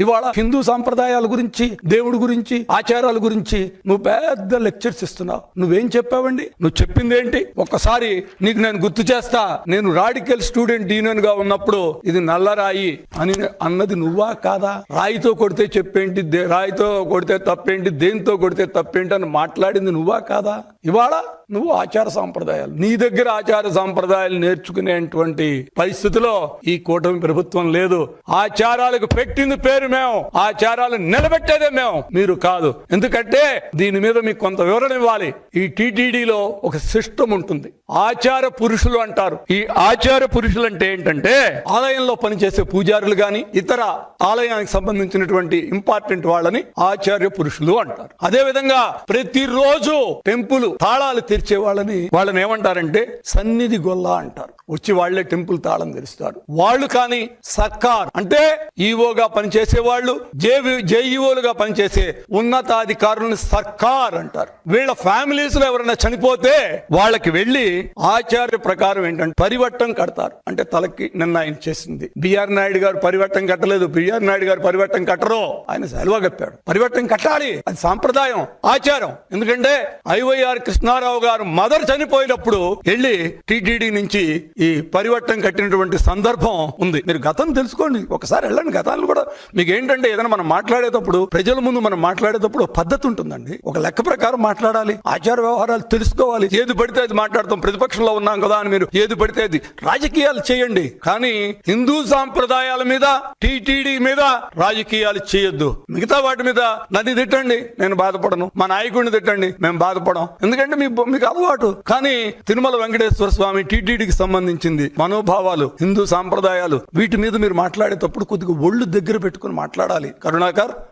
ఇవాళ హిందూ సాంప్రదాయాల గురించి, దేవుడి గురించి, ఆచారాల గురించి నువ్వు పెద్ద లెక్చర్స్ ఇస్తున్నావు. నువ్వేం చెప్పావండి? నువ్వు చెప్పింది ఏంటి? ఒక్కసారి నీకు నేను గుర్తు చేస్తా. నేను రాడికల్ స్టూడెంట్ యూనియన్ గా ఉన్నప్పుడు ఇది నల్లరాయి అని అన్నది నువ్వా కాదా? రాయితో కొడితే చెప్పేంటి, రాయితో కొడితే తప్పేంటి, దేంతో కొడితే తప్పేంటి అని మాట్లాడింది నువ్వా కాదా? ఇవాళ నువ్వు ఆచార సాంప్రదాయాలు, నీ దగ్గర ఆచార సాంప్రదాయాలు నేర్చుకునేటువంటి పరిస్థితిలో ఈ కూటమి ప్రభుత్వం లేదు. ఆచారాలకు పెట్టింది పేరు మేము, ఆచారాలు నిలబెట్టేదే మేము, మీరు కాదు. ఎందుకంటే దీని మీద మీకు కొంత వివరణ ఇవ్వాలి. ఈ టీటీడీలో ఒక సిస్టమ్ ఉంటుంది, ఆచార పురుషులు అంటారు. ఈ ఆచార పురుషులు అంటే ఏంటంటే ఆలయంలో పనిచేసే పూజారులు గాని ఇతర ఆలయానికి సంబంధించినటువంటి ఇంపార్టెంట్ వాళ్ళని ఆచార్య పురుషులు అంటారు. అదే విధంగా ప్రతిరోజు టెంపుల్ తాళాలు తెరిచే వాళ్ళని ఏమంటారంటే సన్నిధి గొల్ల అంటారు. వచ్చి వాళ్లే టెంపుల్ తాళం తెరుస్తారు. వాళ్ళు కానీ సర్కార్ అంటే ఈఓగా పనిచేసే వాళ్ళు, జేఈఓలుగా పనిచేసే ఉన్నతాధికారులను సర్కార్ అంటారు. వీళ్ళ ఫ్యామిలీస్ లో ఎవరైనా చనిపోతే వాళ్ళకి వెళ్లి ఆచార్య ప్రకారం ఏంటంటే పరివట్టం కడతారు. అంటే తలకి నిన్న ఆయన చేసింది. బిఆర్ నాయుడు గారు పరివట్టం కట్టలేదు. బిఆర్ నాయుడు గారు పరివట్టం కట్టరు, ఆయన సెలవు కప్పాడు. పరివట్టం కట్టాలి, అది సాంప్రదాయం, ఆచారం. ఎందుకంటే ఐవైఆర్ కృష్ణారావు గారు మదర్ చనిపోయినప్పుడు వెళ్ళి టీటీడీ నుంచి ఈ పరివట్టం కట్టినటువంటి సందర్భం ఉంది. మీరు గతం తెలుసుకోండి, ఒకసారి వెళ్ళండి. గతాన్ని కూడా మీకు ఏంటంటే ఏదైనా మనం మాట్లాడేటప్పుడు, ప్రజల ముందు మనం మాట్లాడేటప్పుడు పద్ధతి ఉంటుందండి. ఒక లెక్క ప్రకారం మాట్లాడాలి, ఆచార వ్యవహారాలు తెలుసుకోవాలి. ఏది పడితే అది మాట్లాడతాం, ప్రతిపక్షంలో ఉన్నాం కదా అని మీరు ఏది పడితే అది రాజకీయాలు చేయండి. కానీ హిందూ సాంప్రదాయాల మీద, టీటీడీ మీద రాజకీయాలు చేయొద్దు. మిగతా వాటి మీద నన్ను తిట్టండి, నేను బాధపడను. మా నాయకుడిని తిట్టండి, మేము బాధపడం. ఎందుకంటే మీకు అలవాటు. కానీ తిరుమల వెంకటేశ్వర స్వామి టీటీడీకి సంబంధించింది మనోభావాలు, హిందూ సాంప్రదాయాలు, వీటి మీద మీరు మాట్లాడేటప్పుడు కొద్దిగా ఒళ్ళు దగ్గర పెట్టుకుని మాట్లాడాలి. కరుణాకర్,